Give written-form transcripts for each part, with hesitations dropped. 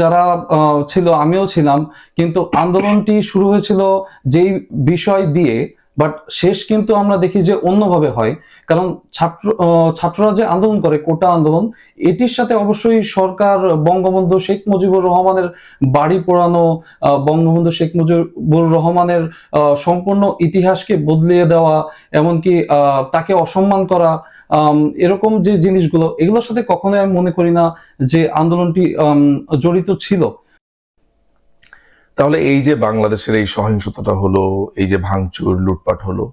যারা ছিল, আমিও ছিলাম, কিন্তু আন্দোলনটি শুরু হয়েছিল যেই বিষয় দিয়ে, বাট শেষ কিন্তু আমরা দেখি যে অন্যভাবে হয়। কারণ ছাত্ররা যে আন্দোলন করে, কোটা আন্দোলন, এটির সাথে অবশ্যই সরকার বঙ্গবন্ধু শেখ মুজিবুর রহমানের বাড়ি পোড়ানো, বঙ্গবন্ধু শেখ মুজিবুর রহমানের সম্পূর্ণ ইতিহাসকে বদলিয়ে দেওয়া, এমনকি তাকে অসম্মান করা, এরকম যে জিনিসগুলো, এগুলোর সাথে কখনোই আমি মনে করি না যে আন্দোলনটি জড়িত ছিল। তাহলে এই যে বাংলাদেশের এই সহিংসতাটা হলো, এই যে ভাঙচুর লুটপাট হলো,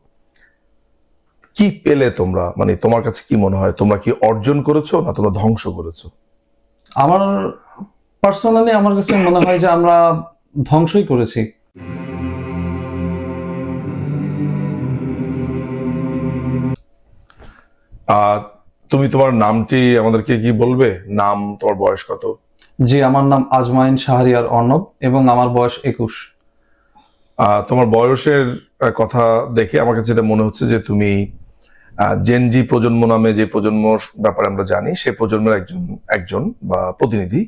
কি পেলে তোমরা? মানে তোমার কাছে কি মনে হয়, তোমরা কি অর্জন করেছো না তোমরা ধ্বংস করেছো? আমার পার্সোনালি আমার কাছে মনে হয় যে আমরা ধ্বংসই করেছি। তুমি তোমার নামটি আমাদেরকে কি বলবে? নাম, তোমার বয়স কত? জি, আমার নাম আজমাইন শাহরিয়ার অর্ণব এবং আমার বয়স 21। তোমার বয়সের কথা দেখে আমার কাছে এটা মনে হচ্ছে যে তুমি জেনজি প্রজন্ম নামে যে প্রজন্মর ব্যাপারে আমরা জানি, সে প্রজন্মের একজন বা প্রতিনিধি।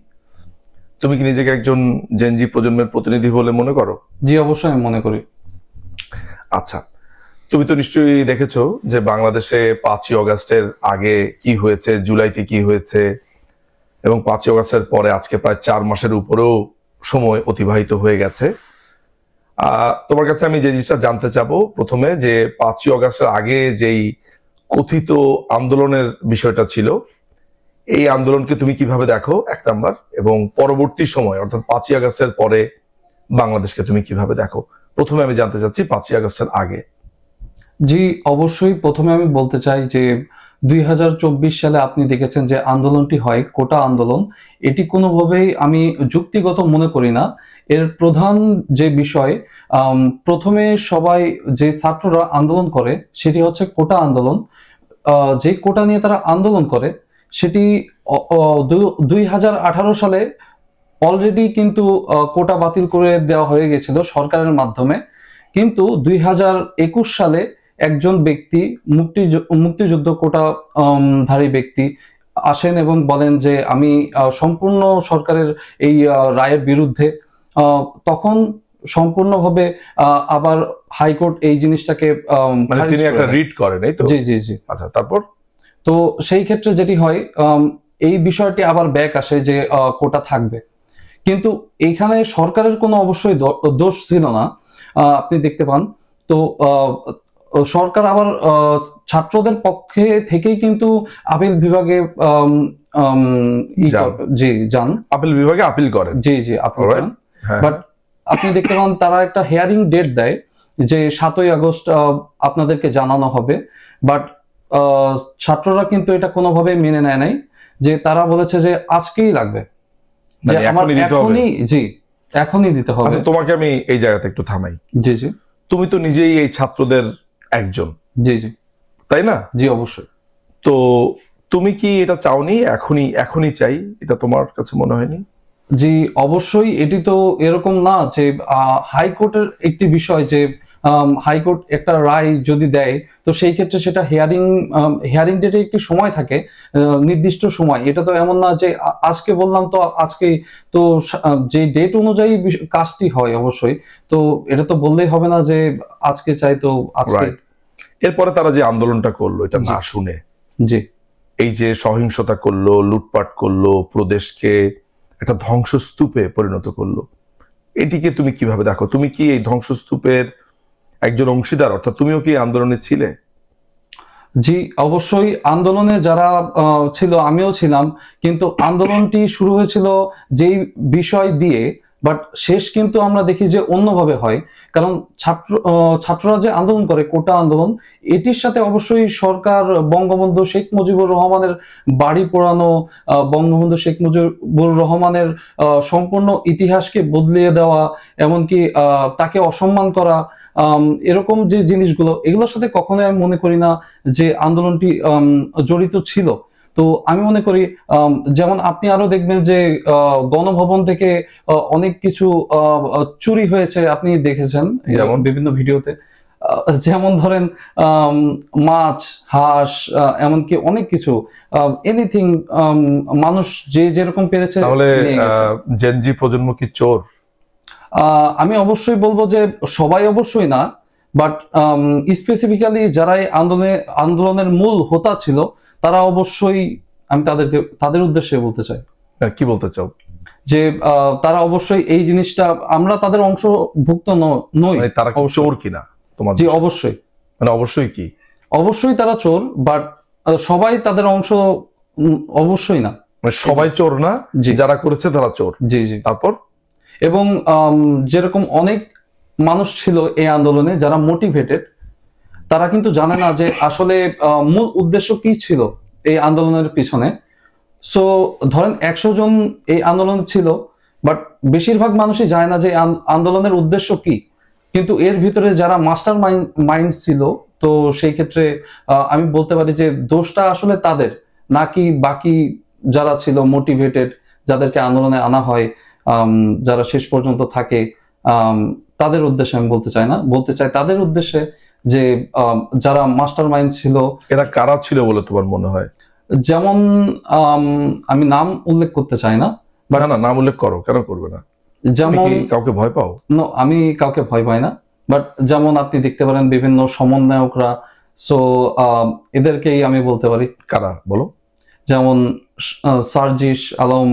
তুমি কি নিজেকে একজন জেনজি প্রজন্মের প্রতিনিধি বলে মনে করো? জি, অবশ্যই আমি মনে করি। আচ্ছা, তুমি তো নিশ্চয়ই দেখেছো যে বাংলাদেশে 5ই অগাস্টের আগে কি হয়েছে, জুলাইতে কি হয়েছে, এবং 5ই অগাস্টের পরে আজকে প্রায় 4 মাসের উপরেও সময় অতিবাহিত হয়ে গেছে। তোমার কাছে আমি যে জিনিসটা জানতে চাবো প্রথমে, যে 5ই অগাস্টের আগে যেই কথিত আন্দোলনের বিষয়টা ছিল, এই আন্দোলনকে তুমি কিভাবে দেখো, 1 নাম্বার, এবং পরবর্তী সময় অর্থাৎ 5ই আগস্টের পরে বাংলাদেশকে তুমি কিভাবে দেখো? প্রথমে আমি জানতে চাচ্ছি 5ই আগস্টের আগে। জি, অবশ্যই প্রথমে আমি বলতে চাই যে 2024 সালে আপনি দেখেছেন যে আন্দোলনটি হয়, কোটা আন্দোলন, এটি কোনোভাবেই আমি যুক্তিগত মনে করি না। এর প্রধান যে বিষয়, প্রথমে সবাই যে ছাত্ররা আন্দোলন করে সেটি হচ্ছে কোটা আন্দোলন। যে কোটা নিয়ে তারা আন্দোলন করে সেটি 2018 সালে অলরেডি কিন্তু কোটা বাতিল করে দেওয়া হয়ে গেছিল সরকারের মাধ্যমে। কিন্তু 2021 সালে একজন ব্যক্তি, মুক্তিযুদ্ধ কোটা ধারী ব্যক্তি আসেন এবং বলেন যে আমি সম্পূর্ণ সরকারের এই রায়ের বিরুদ্ধে। তখন সম্পূর্ণভাবে আবার হাইকোর্ট এই জিনিসটাকে মানে তিনি একটা রিট করেন, এই তো? জি জি জি। আচ্ছা, তারপর? তো সেই ক্ষেত্রে যেটি হয়, এই বিষয়টি আবার ব্যাক আসে যে কোটা থাকবে, কিন্তু এইখানে সরকারের কোনো অবশ্যই দোষ ছিল না। আপনি দেখতে পান তো সরকার আবার ছাত্রদের পক্ষে থেকেই কিন্তু আপিল বিভাগে জি যান, আপিল বিভাগে আপিল করেন। জি জি আপিল করেন। বাট আপনি দেখতে পান তারা একটা হিয়ারিং ডেট দেয় যে 7ই আগস্ট আপনাদেরকে জানানো হবে, বাট ছাত্ররা কিন্তু এটা কোনোভাবে মেনে নেয় নাই, যে তারা বলেছে যে আজকেই লাগবে, যে আমার এখনই, জি এখনই দিতে হবে। আচ্ছা, তোমাকে আমি এই জায়গাতে একটু থামাই। জি জি। তুমি তো নিজেই এই ছাত্রদের একজন, জি জি, তাই না? জি অবশ্যই। তো তুমি কি এটা চাওনি, এখনই চাই, এটা তোমার কাছে মনে হয়নি? জি অবশ্যই, এটি তো এরকম না যে হাইকোর্টের একটি বিষয় যে হাইকোর্ট একটা রায় যদি দেয় তো সেই ক্ষেত্রে সেটা হিয়ারিং ডেটে একটি সময় থাকে, নির্দিষ্ট সময়। এটা তো এমন না যে আজকে বললাম তো আজকেই তো, যে ডেট অনুযায়ী কাজটি হয় অবশ্যই। তো এটা তো বললেই হবে না যে আজকে চাই তো আজকে। এরপরে তারা যে আন্দোলনটা করলো, এটা না শুনে, জি, এই যে সহিংসতা করলো, লুটপাট করলো, প্রদেশকে একটা ধ্বংসস্তূপে পরিণত করলো, এটিকে তুমি কিভাবে দেখো? তুমি কি এই ধ্বংসস্তূপের একজন অংশীদার, অর্থাৎ তুমিও কি আন্দোলনে ছিলে? জি অবশ্যই, আন্দোলনে যারা ছিল, আমিও ছিলাম, কিন্তু আন্দোলনটি শুরু হয়েছিল যেই বিষয় দিয়ে, বাট শেষ কিন্তু আমরা দেখি যে অন্যভাবে হয়। কারণ ছাত্ররা যে আন্দোলন করে, কোটা আন্দোলন, এটির সাথে অবশ্যই সরকার বঙ্গবন্ধু শেখ মুজিবুর রহমানের বাড়ি পোড়ানো, বঙ্গবন্ধু শেখ মুজিবুর রহমানের সম্পূর্ণ ইতিহাসকে বদলিয়ে দেওয়া, এমনকি তাকে অসম্মান করা, এরকম যে জিনিসগুলো, এগুলোর সাথে কখনোই আমি মনে করি না যে আন্দোলনটি জড়িত ছিল। তো আমি মনে করি, যেমন আপনি আরো দেখবেন যে গণভবন থেকে অনেক কিছু চুরি হয়েছে, আপনি দেখেছেন বিভিন্ন ভিডিওতে। যেমন ধরেন মাছ, হাঁস, এমনকি অনেক কিছু, এনিথিং, মানুষ যে যেরকম পেরেছে তাহলে নিয়ে গেছে। জেনজি প্রজন্ম কি চোর? আমি অবশ্যই বলবো যে সবাই অবশ্যই না, বাট স্পেসিফিক্যালি যারা এই আন্দোলনের মূল হোতা ছিল, তারা অবশ্যই, আমি তাদের উদ্দেশ্যে বলতে চাই কি বলতে চাও? যে তারা অবশ্যই এই জিনিসটা, আমরা তাদের অংশভুক্ত নই। মানে তারা কি অবশ্যই। চোর কিনা তোমার জি, দৃষ্টিতে? অবশ্যই মানে অবশ্যই কি? অবশ্যই তারা চোর, বাট সবাই তাদের অংশ, অবশ্যই না। মানে সবাই চোর না, জি যারা করেছে তারা চোর। জি জি। তারপর এবং যেরকম অনেক মানুষ ছিল এই আন্দোলনে যারা মোটিভেটেড, তারা কিন্তু জানে না যে আসলে মূল উদ্দেশ্য কি ছিল এই আন্দোলনের পিছনে। সো ধরেন 100 জন এই আন্দোলন ছিল, বাট বেশিরভাগ মানুষই জানে না যে আন্দোলনের উদ্দেশ্য কি। কিন্তু এর ভিতরে যারা মাস্টার মাইন্ড ছিল, তো সেই ক্ষেত্রে আমি বলতে পারি যে দোষটা আসলে তাদের, নাকি বাকি যারা ছিল মোটিভেটেড, যাদেরকে আন্দোলনে আনা হয়, যারা শেষ পর্যন্ত থাকে, আম, তাদের উদ্দেশ্যে আমি বলতে চাই না, বলতে চাই তাদের উদ্দেশ্যে যে যারা মাস্টার মাইন্ড ছিল। এরা কারা ছিল বলে তোমার মনে হয়? যেমন আম, আমি নাম উল্লেখ করতে চাই না, বাট না না, নাম উল্লেখ করো, কেন করবে না? তুমি যেমন, কি কাউকে ভয় পাও? আমি কাউকে ভয় পাই না, বাট যেমন আপনি দেখতে পারেন বিভিন্ন সমন্বয়করা, সো এদেরকেই আমি বলতে পারি। কারা বলো? যেমন সার্জিস আলম,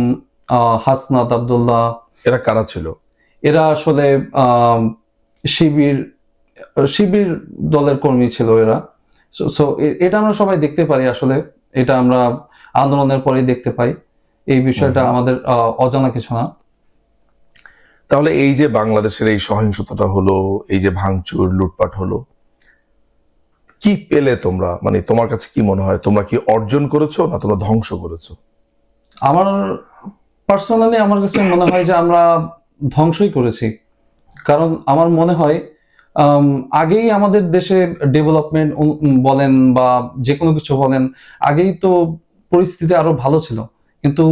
হাসনাত আব্দুল্লাহ। এরা কারা ছিল? এরা আসলে শিবির শিবির দলের কর্মী ছিল এরা। সো এটা আমরা সবাই দেখতে পারি আসলে, এটা আমরা আন্দোলনের পরেই দেখতে পাই। এই বিষয়টা আমাদের অজানা কিছু না। তাহলে এই যে বাংলাদেশের এই সহিংসতাটা হলো, এই যে ভাঙচুর লুটপাট হলো, কি পেলে তোমরা? মানে তোমার কাছে কি মনে হয়, তোমরা কি অর্জন করেছো না তোমরা ধ্বংস করেছো? আমার পার্সোনালি আমার কাছে মনে হয় যে আমরা ধ্বংসই করেছি। কারণ আমার মনে হয় আম, আগেই আমাদের দেশে ডেভেলপমেন্ট বলেন বা যে কোনো কিছু বলেন, আগেই তো পরিস্থিতি আরো ভালো ছিল। কিন্তু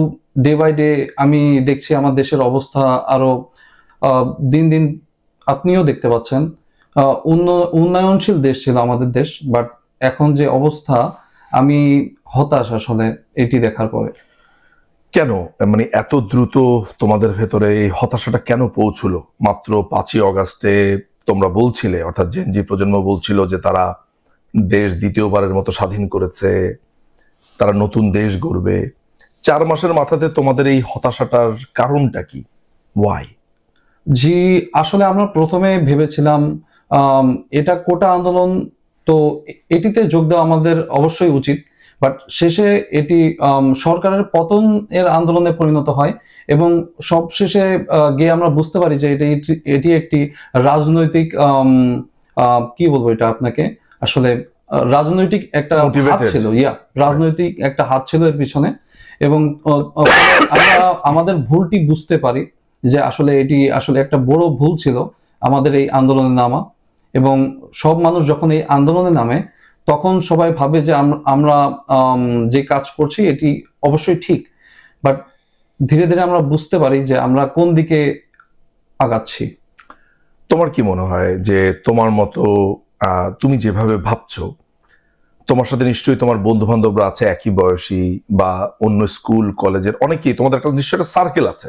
ডে বাই ডে আমি দেখছি আমার দেশের অবস্থা আরো দিন দিন, আপনিও দেখতে পাচ্ছেন, উন্নয়নশীল দেশ ছিল আমাদের দেশ, বাট এখন যে অবস্থা, আমি হতাশ আসলে এটি দেখার পরে। কেন? মানে এত দ্রুত তোমাদের ভেতরে এই হতাশাটা কেন পৌঁছলো? মাত্র 5ই অগাস্টে তোমরা বলছিলে, অর্থাৎ জেনজি প্রজন্ম বলছিল যে তারা দেশ দ্বিতীয়বারের মতো স্বাধীন করেছে, তারা নতুন দেশ গড়বে। 4 মাসের মাথাতে তোমাদের এই হতাশাটার কারণটা কি? ওয়াই? জি, আসলে আমরা প্রথমে ভেবেছিলাম আম, এটা কোটা আন্দোলন, তো এটিতে যোগ দেওয়া আমাদের অবশ্যই উচিত, বাট শেষে এটি সরকারের পতন এর আন্দোলনে পরিণত হয়। এবং সবশেষে গিয়ে আমরা বুঝতে পারি যে এটি একটি রাজনৈতিক, কি বলবো এটা আপনাকে, আসলে রাজনৈতিক একটা হাত Motivated. ছিল, রাজনৈতিক একটা হাত ছিল এর পিছনে। এবং আমরা আমাদের ভুলটি বুঝতে পারি যে আসলে এটি আসলে একটা বড় ভুল ছিল আমাদের এই আন্দোলনে নামা। এবং সব মানুষ যখন এই আন্দোলনে নামে, তখন সবাই ভাবে যে আমরা যে কাজ করছি এটি অবশ্যই ঠিক, বাট ধীরে ধীরে আমরা বুঝতে পারি যে আমরা কোন দিকে আগাচ্ছি। তোমার কি মনে হয় যে তোমার মতো তুমি যেভাবে ভাবছো, তোমার সাথে নিশ্চয়ই তোমার বন্ধু বান্ধবরা আছে একই বয়সী, বা অন্য স্কুল কলেজের অনেকেই, তোমাদের একটা নিশ্চয় একটা সার্কেল আছে।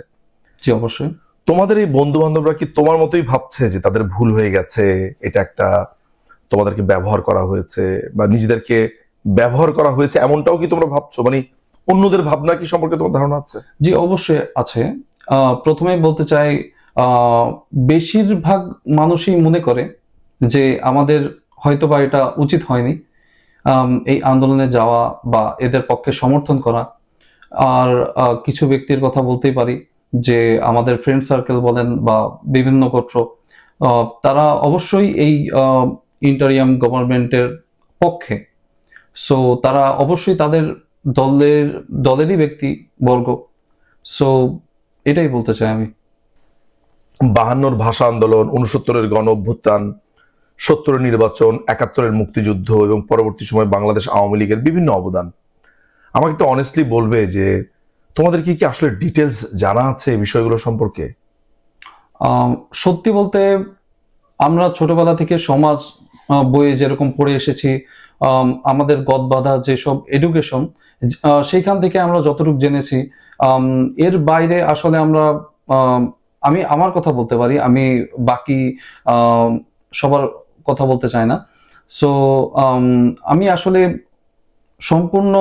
জি, অবশ্যই। তোমাদের এই বন্ধু বান্ধবরা কি তোমার মতোই ভাবছে যে তাদের ভুল হয়ে গেছে, এটা একটা তোমাদেরকে ব্যবহার করা হয়েছে, বা নিজেদেরকে ব্যবহার করা হয়েছে, এমনটাও কি তোমরা ভাবছো? মানে অন্যদের ভাবনা কি সম্পর্কে তোমার ধারণা আছে? জি, অবশ্যই আছে। প্রথমেই বলতে চাই, বেশিরভাগ মানুষই মনে করে যে আমাদের হয়তোবা এটা উচিত হয়নি, এই আন্দোলনে যাওয়া বা এদের পক্ষে সমর্থন করা। আর কিছু ব্যক্তির কথা বলতেই পারি, যে আমাদের ফ্রেন্ড সার্কেল বলেন বা বিভিন্ন গোত্র, তারা অবশ্যই এই ইন্টারিয়াম গভর্নমেন্টের পক্ষে। সো তারা অবশ্যই তাদের দলেরই ব্যক্তি বর্গ। সো এটাই বলতে চাই আমি। 52-র ভাষা আন্দোলন, 69-এর গণ অভ্যুত্থান, 70-এর নির্বাচন, 71-এর মুক্তিযুদ্ধ এবং পরবর্তী সময় বাংলাদেশ আওয়ামী লীগের বিভিন্ন অবদান, আমাকে একটু অনেস্টলি বলবে যে তোমাদের কি কি আসলে ডিটেলস জানা আছে এই বিষয়গুলো সম্পর্কে? সত্যি বলতে, আমরা ছোটবেলা থেকে সমাজ বইয়ে যেরকম পড়ে এসেছি, আমাদের গদবাঁধা যেসব এডুকেশন, সেইখান থেকে আমরা যতটুকু জেনেছি, এর বাইরে আসলে আমরা, আমি আমার কথা বলতে পারি, আমি বাকি আম, সবার কথা বলতে চাই না। সো আমি আসলে সম্পূর্ণ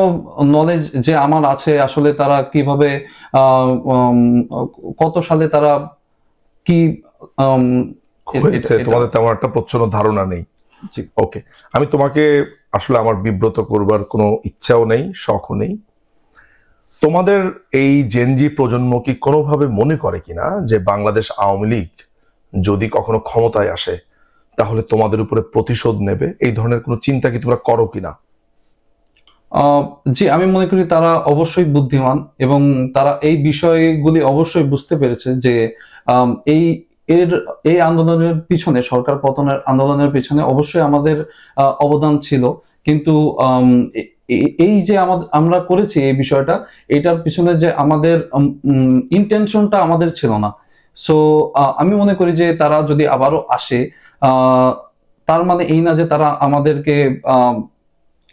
নলেজ যে আমার আছে, আসলে তারা কিভাবে, আহ, উম, কত সালে তারা কি, আম, হয়েছে এটা তোমাদের তেমন একটা প্রচ্ছন্ন ধারণা নেই। জি। ওকে, আমি তোমাকে আসলে আমার বিব্রত করবার কোনো ইচ্ছাও নেই, শখও নেই। তোমাদের এই জেনজি প্রজন্ম কি কোনোভাবে মনে করে কিনা যে বাংলাদেশ আওয়ামী লীগ যদি কখনো ক্ষমতায় আসে তাহলে তোমাদের উপরে প্রতিশোধ নেবে? এই ধরনের কোনো চিন্তা কি তোমরা করো কিনা? আহ, জি, আমি মনে করি তারা অবশ্যই বুদ্ধিমান এবং তারা এই বিষয়গুলি অবশ্যই বুঝতে পেরেছে যে এই এর এই আন্দোলনের পিছনে, সরকার পতনের আন্দোলনের পিছনে অবশ্যই আমাদের অবদান ছিল। কিন্তু এই যে আমাদের, আমরা করেছি এই বিষয়টা, এটার পিছনে যে আমাদের ইন্টেনশনটা আমাদের ছিল না। সো আমি মনে করি যে তারা যদি আবারও আসে, আহ, তার মানে এই না যে তারা আমাদেরকে,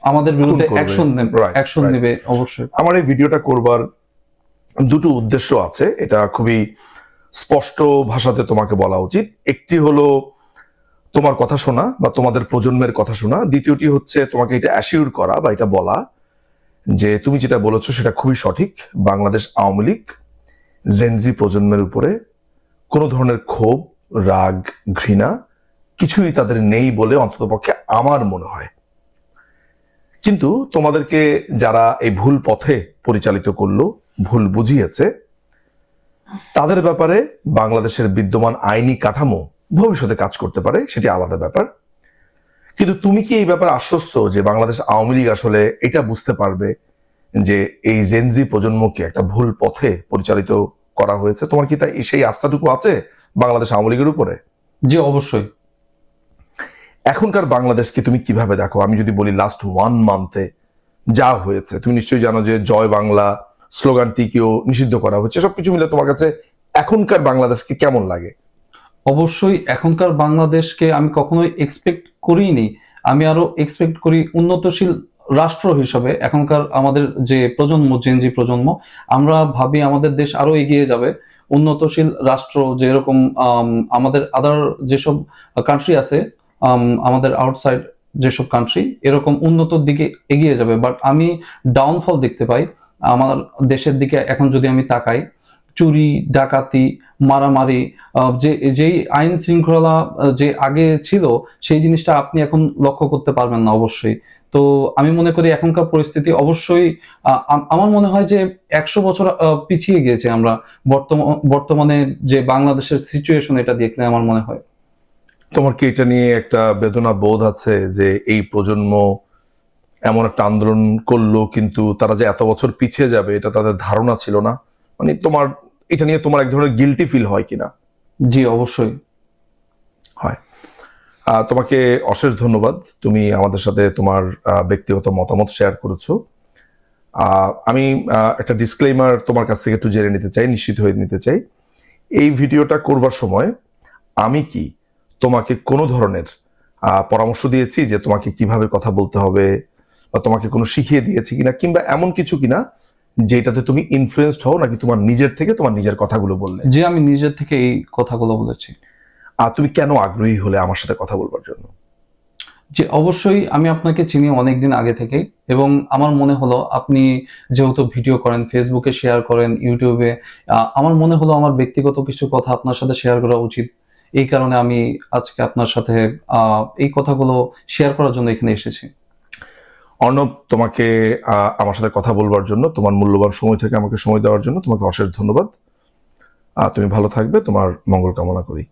আমাদের বিরুদ্ধে খুন করবে। অ্যাকশন নেবে, Right, অ্যাকশন right. নেবে অবশ্যই। আমার এই ভিডিওটা করবার দুটো উদ্দেশ্য আছে, এটা খুবই স্পষ্ট ভাষাতে তোমাকে বলা উচিত। একটি হলো তোমার কথা শোনা বা তোমাদের প্রজন্মের কথা শোনা, দ্বিতীয়টি হচ্ছে তোমাকে এটা অ্যাসিউর করা বা এটা বলা যে তুমি যেটা বলেছো সেটা খুবই সঠিক। বাংলাদেশ আওয়ামী লীগ জেনজি প্রজন্মের উপরে কোনো ধরনের ক্ষোভ, রাগ, ঘৃণা কিছুই তাদের নেই বলে অন্ততপক্ষে আমার মনে হয়। কিন্তু তোমাদেরকে যারা এই ভুল পথে পরিচালিত করলো, ভুল বুঝিয়েছে, তাদের ব্যাপারে বাংলাদেশের বিদ্যমান আইনি কাঠামো ভবিষ্যতে কাজ করতে পারে, সেটি আলাদা ব্যাপার। কিন্তু তুমি কি এই ব্যাপারে আশ্বস্ত যে বাংলাদেশ আওয়ামী লীগ আসলে এটা বুঝতে পারবে যে এই জেনজি প্রজন্মকে একটা ভুল পথে পরিচালিত করা হয়েছে? তোমার কি তাই সেই আস্থাটুকু আছে বাংলাদেশ আওয়ামী লীগের উপরে? জি, অবশ্যই। এখনকার বাংলাদেশকে তুমি কিভাবে দেখো? আমি যদি বলি লাস্ট 1 মান্থে যা হয়েছে, তুমি নিশ্চয়ই জানো যে জয় বাংলা স্লোগানটিকেও নিষিদ্ধ করা হচ্ছে। সবকিছু মিলে তোমার কাছে এখনকার বাংলাদেশকে কেমন লাগে? অবশ্যই এখনকার বাংলাদেশকে আমি কখনোই এক্সপেক্ট করিনি। আমি আরো এক্সপেক্ট করি উন্নতশীল রাষ্ট্র হিসাবে। এখনকার আমাদের যে প্রজন্ম, জেনজি প্রজন্ম, আমরা ভাবি আমাদের দেশ আরো এগিয়ে যাবে। উন্নতশীল রাষ্ট্র যেরকম আমাদের আদার যেসব কান্ট্রি আছে, আমাদের আউটসাইড যেসব কান্ট্রি, এরকম উন্নতর দিকে এগিয়ে যাবে। বাট আমি ডাউনফল দেখতে পাই আমার দেশের দিকে। এখন যদি আমি তাকাই, চুরি, ডাকাতি, মারামারি, যেই আইন শৃঙ্খলা যে আগে ছিল, সেই জিনিসটা আপনি এখন লক্ষ্য করতে পারবেন না অবশ্যই। তো আমি মনে করি এখনকার পরিস্থিতি অবশ্যই, আমার মনে হয় যে 100 বছর পিছিয়ে গিয়েছে আমরা বর্তমানে যে বাংলাদেশের সিচুয়েশন, এটা দেখলে আমার মনে হয়। তোমার কি এটা নিয়ে একটা বেদনা বোধ আছে যে এই প্রজন্ম এমন একটা আন্দোলন করলো কিন্তু তারা যে এত বছর পিছিয়ে যাবে এটা তাদের ধারণা ছিল না? মানে তোমার এটা নিয়ে তোমার এক ধরনের গিল্টি ফিল হয় কিনা? জি, অবশ্যই। হয়। তোমাকে অশেষ ধন্যবাদ, তুমি আমাদের সাথে তোমার ব্যক্তিগত মতামত শেয়ার করেছো। আমি একটা ডিসক্লেইমার তোমার কাছ থেকে একটু জেনে নিতে চাই, নিশ্চিত হয়ে নিতে চাই। এই ভিডিওটা করবার সময় আমি কি তোমাকে কোনো ধরনের পরামর্শ দিয়েছি যে তোমাকে কিভাবে কথা বলতে হবে, বা তোমাকে কোনো শিখিয়ে দিয়েছি কিনা, কিংবা এমন কিছু কিনা যেটাতে তুমি ইনফ্লুয়েন্সড হও, নাকি তোমার নিজের থেকে তোমার নিজের কথাগুলো বললে? যে আমি নিজের থেকে এই কথাগুলো বলেছি। তুমি কেন আগ্রহী হলে আমার সাথে কথা বলবার জন্য? যে অবশ্যই আমি আপনাকে চিনি অনেকদিন আগে থেকেই, এবং আমার মনে হলো আপনি যেহেতু ভিডিও করেন, ফেসবুকে শেয়ার করেন, ইউটিউবে, আমার মনে হলো আমার ব্যক্তিগত কিছু কথা আপনার সাথে শেয়ার করা উচিত। এই কারণে আমি আজকে আপনার সাথে এই কথাগুলো শেয়ার করার জন্য এখানে এসেছি। অর্ণব, তোমাকে আমার সাথে কথা বলবার জন্য, তোমার মূল্যবান সময় থেকে আমাকে সময় দেওয়ার জন্য তোমাকে অশেষ ধন্যবাদ। তুমি ভালো থাকবে, তোমার মঙ্গল কামনা করি।